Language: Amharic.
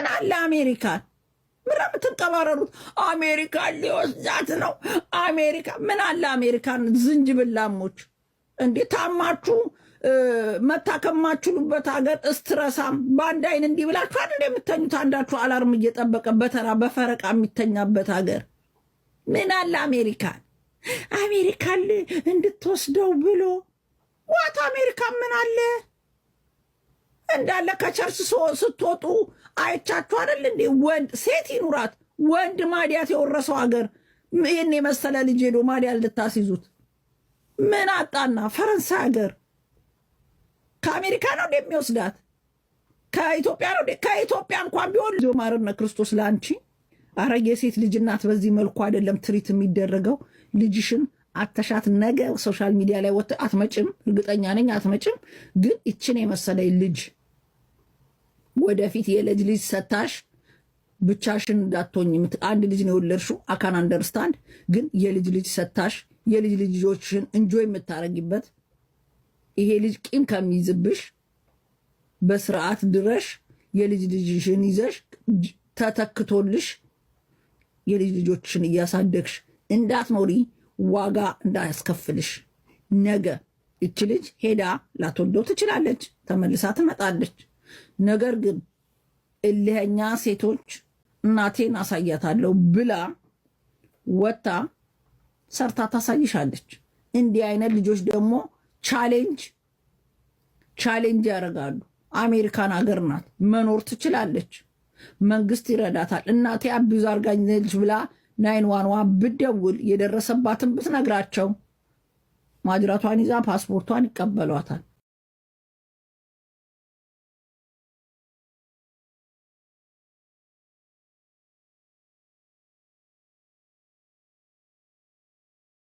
ምን አለ አሜሪካን ምራ የምትንቀባረሩት? አሜሪካን ሊወስዳት ነው። አሜሪካ ምን አለ አሜሪካን ዝንጅብላሞች እንዴ ታማችሁ መታከማችሁበት ሀገር እስትረሳም በአንድ አይን እንዲህ ብላችሁ አይደል የምተኙት? አንዳችሁ አላርም እየጠበቀ በተራ በፈረቃ የሚተኛበት ሀገር ምን አለ አሜሪካን አሜሪካን እንድትወስደው ብሎ ዋት አሜሪካን ምን አለ እንዳለ ከቸርች ስትወጡ አይቻችሁ አይደል እንዴ? ወንድ ሴት ይኑራት ወንድ ማዲያት የወረሰው ሀገር ይህን የመሰለ ልጅ ሄዶ ማዲያ ልታስይዙት ምን አጣና? ፈረንሳይ ሀገር ከአሜሪካ ነው እንደሚወስዳት? ከኢትዮጵያ ነው? ከኢትዮጵያ እንኳን ቢሆን ልጅ ማረነ ክርስቶስ ለአንቺ አረ የሴት ልጅ እናት በዚህ መልኩ አይደለም ትሪት የሚደረገው። ልጅሽን አተሻት ነገ ሶሻል ሚዲያ ላይ ወጥ አትመጭም፣ እርግጠኛ ነኝ አትመጭም። ግን ይችን የመሰለ ልጅ ወደፊት የልጅ ልጅ ሰታሽ ብቻሽን እንዳትሆኝ አንድ ልጅ ነው የወለድሽው አካን አንደርስታንድ። ግን የልጅ ልጅ ሰታሽ የልጅ ልጆችሽን እንጆይ የምታረጊበት ይሄ ልጅ ቂም ከሚይዝብሽ በስርዓት ድረሽ የልጅ ልጅሽን ይዘሽ ተተክቶልሽ የልጅ ልጆችሽን እያሳደግሽ እንዳትኖሪ ዋጋ እንዳያስከፍልሽ። ነገ እች ልጅ ሄዳ ላትወልደው ትችላለች፣ ተመልሳ ትመጣለች። ነገር ግን እልኸኛ ሴቶች እናቴን አሳያታለሁ ብላ ወታ ሰርታ ታሳይሻለች። እንዲህ አይነት ልጆች ደግሞ ቻሌንጅ ያደርጋሉ። አሜሪካን ሀገር ናት፣ መኖር ትችላለች። መንግስት ይረዳታል። እናቴ አቢዩዝ አርጋኝልሽ ብላ 911 ብደውል የደረሰባትን ብትነግራቸው ማጅራቷን ይዛ ፓስፖርቷን ይቀበሏታል።